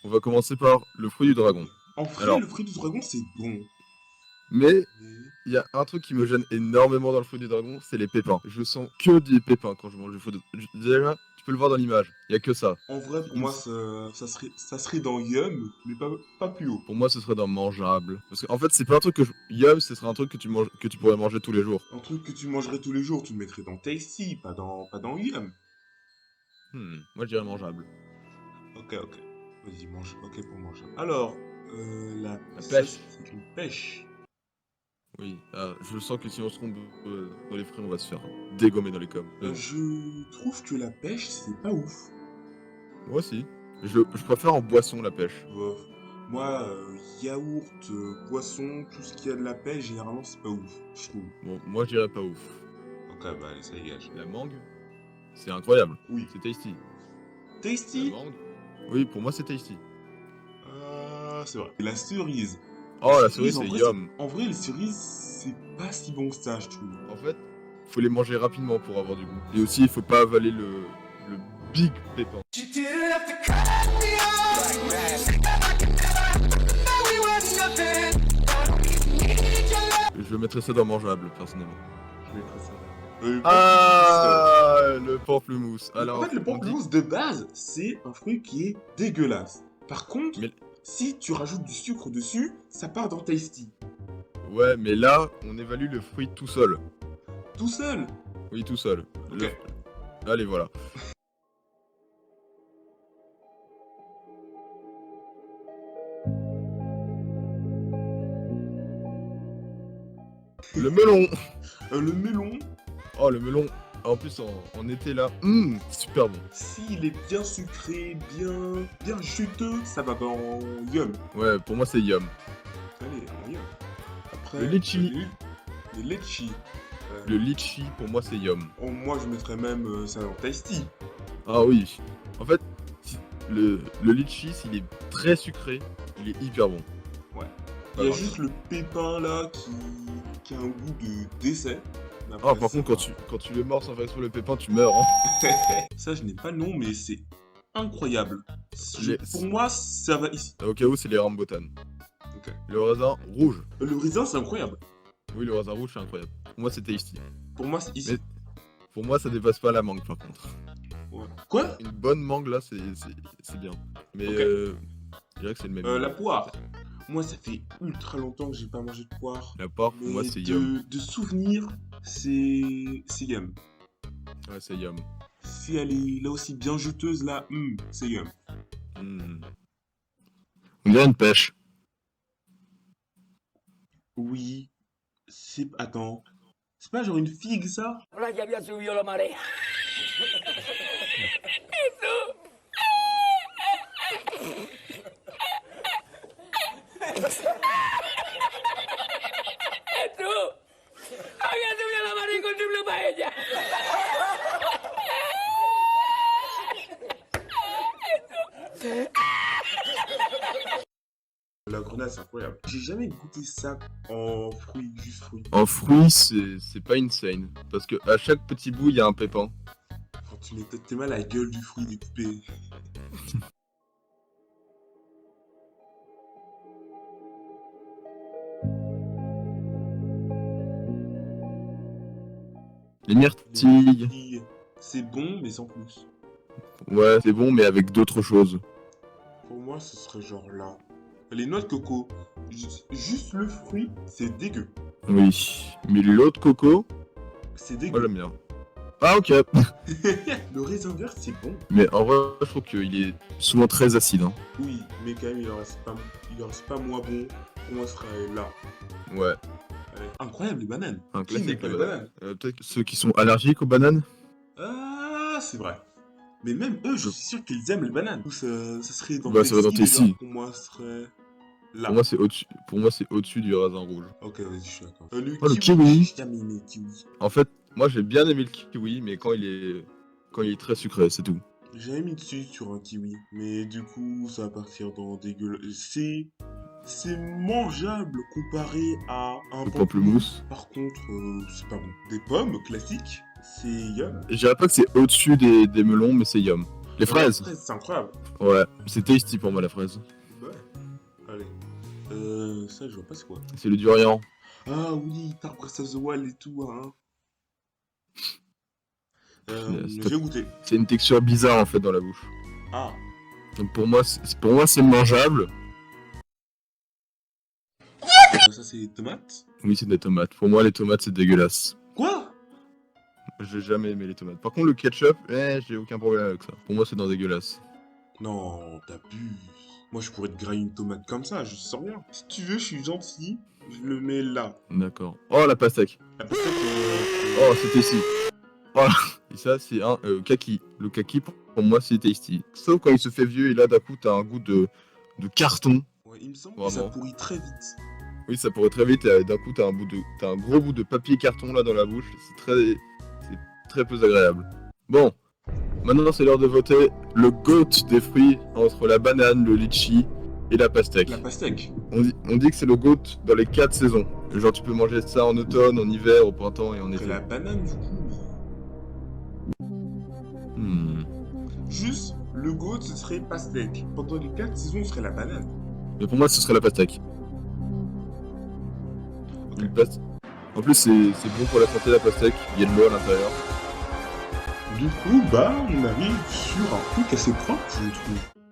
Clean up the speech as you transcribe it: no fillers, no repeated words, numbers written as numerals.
On va commencer par le fruit du dragon. En vrai, Alors, le fruit du dragon, c'est bon. mais Mais il y a un truc qui me gêne énormément dans le fruit du dragon, c'est les pépins. Je sens que des pépins quand je mange du fruit du déjà, tu peux le voir dans l'image. Il y a que ça. en vrai, pour Il me moi, s- ça serait dans Yum, mais pas plus haut. Pour moi, ce serait dans mangeable. Parce qu'en fait, c'est pas un truc que Yum, ce serait un truc que tu manges, que tu pourrais manger tous les jours. Un truc que tu mangerais tous les jours, tu le mettrais dans Tasty, pas dans Yum. Moi, je dirais mangeable. Ok, ok. Vas-y, mange. Ok pour manger. Alors, La ça, pêche. c'est une pêche. Oui, je sens que si on se trompe dans les fruits, on va se faire dégommer dans les coms. Je trouve que la pêche, c'est pas ouf. Moi aussi. Je préfère en boisson la pêche. Bof. Moi, yaourt, poisson, tout ce qui a de la pêche, généralement, c'est pas ouf, je trouve. Bon, moi, je dirais pas ouf. Ok, bah allez, ça dégage. La mangue, c'est incroyable. Oui. C'est tasty. La Tasty? mangue, oui, pour moi, c'est tasty. C'est vrai. Et la cerise. La Oh, la cerise, cerise, c'est yum. en vrai, les cerises, c'est pas si bon que ça, je trouve. En fait, faut les manger rapidement pour avoir du goût. Et aussi, il faut pas avaler le big pépin. Je mettrais ça dans mangeable, personnellement. Je mettrais ça là. Le pamplemousse. Alors, En fait, le on dit... pamplemousse de base, c'est un fruit qui est dégueulasse. Par contre, Mais... si tu rajoutes du sucre dessus, ça part dans Tasty. Ouais, mais là, on évalue le fruit tout seul. Tout seul. Oui, tout seul. Ok. Allez, voilà. Le melon. Le melon, Oh, le melon. En plus, en été là, super bon. s'il est bien sucré, bien juteux, ça va dans Yum. Ouais, pour moi, c'est yum. Allez, dans Yum. Après, Le litchi. les litchis. Le litchi, pour moi, c'est yum. Moi, je mettrais même ça dans Tasty. Ah oui. En fait, le litchi, s'il est très sucré, il est hyper bon. Ouais. Pas Il y a grave. juste le pépin là qui a un goût de décès. Mais Ah, après, par ça contre, va. quand tu le mords sans faire exprès le pépin, tu meurs. Hein. Ça, je n'ai pas le nom, mais c'est incroyable. Les- Pour moi, ça va ici. Au cas où, c'est les rambutan. Ok. Le raisin rouge. Le raisin, c'est incroyable. Oui, le raisin rouge, c'est incroyable. Pour moi, c'est tasty. Pour moi, c'est ici. Mais pour moi, ça dépasse pas la mangue, par contre. Ouais. Quoi? Une bonne mangue, là, c'est bien. Mais Ok. je dirais que c'est le même La niveau. poire. Moi, ça fait ultra longtemps que j'ai pas mangé de poire. La poire, pour moi, Mais c'est yum. de souvenir, c'est yum. Ouais, c'est yum. Si elle est là aussi bien juteuse, là, c'est yum. On dirait une pêche. Oui, c'est... Attends. C'est pas genre une figue, ça? Hola, ya había subido la marea. ¡Jesús! ¡Había subido la marea con triple paella! La grenade, c'est incroyable. J'ai jamais goûté ça en fruits, juste fruits. En fruits, c'est pas insane. Parce que à chaque petit bout, il y a un pépin. Quand tu mets t'es mal la gueule du fruit découpé. Les myrtilles. C'est bon, mais sans plus. Ouais, c'est bon, mais avec d'autres choses. Pour moi, ce serait genre là. Les noix de coco. Juste le fruit, c'est dégueu. Oui. Mais l'eau de coco, C'est moi dégueu. j'aime bien. Ah, ok. Le raisin vert, c'est bon. Mais en vrai, je trouve qu'il est souvent très acide. Hein. Oui, mais quand même, il en reste pas moins bon. Pour moi, ce serait là. Ouais. Allez. Incroyable, les bananes. Un Qui n'aime classique, pas les les bananes? Peut-être que ceux qui sont allergiques aux bananes. Ah, c'est vrai. Mais même eux, je suis sûr qu'ils aiment les bananes. Ou ça serait dans Bah, ça va dans Tasty, déjà. Tasty. Pour moi, ce serait là. Pour moi, c'est au-dessus. Pour moi, c'est au-dessus du raisin rouge. Ok, vas-y, je suis d'accord. Oh, le kiwi. J'ai jamais aimé le kiwi. En fait, moi, j'ai bien aimé le kiwi, mais quand il est très sucré, c'est tout. J'ai mis dessus sur un kiwi, mais du coup, ça va partir dans c'est mangeable comparé à un Le pamplemousse. pamplemousse. Par contre, c'est pas bon. Des pommes classiques, c'est yum. Je dirais pas que c'est au-dessus des melons, mais c'est yum. Les fraises. C'est incroyable. Ouais, c'est tasty pour moi la fraise. Ouais. Allez. Ça, je vois pas c'est quoi. C'est le durian. Ah oui, Tar Breath of the Wild et tout, hein. Je vais goûter. C'est une texture bizarre en fait dans la bouche. Ah. Donc pour moi, c'est mangeable. Ça, c'est des tomates. Oui, c'est des tomates. Pour moi, les tomates, c'est dégueulasse. Quoi? J'ai jamais aimé les tomates. Par contre, le ketchup, j'ai aucun problème avec ça. Pour moi, c'est dégueulasse. Non, t'abuses. Moi, je pourrais te grailler une tomate comme ça, je sens rien. Si tu veux, je suis gentil. Je le mets là. D'accord. Oh, la pastèque. La pastèque, Oh, c'est tasty. Oh, et ça, c'est un kaki. Le kaki, pour moi, c'est tasty. Sauf quand il se fait vieux et là, d'un coup, t'as un goût de carton. ouais, il me semble que ça Vraiment. pourrit très vite. Oui, ça pourrait très vite. D'un coup, t'as un gros bout de papier carton là dans la bouche. C'est très peu agréable. Bon, maintenant, c'est l'heure de voter le GOAT des fruits entre la banane, le litchi et la pastèque. La pastèque. On dit que c'est le GOAT dans les 4 saisons. Genre, tu peux manger ça en automne, en hiver, au printemps et en Après été. la banane, du coup. Hmm. Juste, le GOAT, ce serait pastèque. Pendant les 4 saisons, ce serait la banane. Mais pour moi, ce serait la pastèque. Ok. Une paste- En plus, c'est bon pour la santé, la pastèque. Il y a de l'eau à l'intérieur. Du coup, bah, on arrive sur un truc assez propre, je trouve.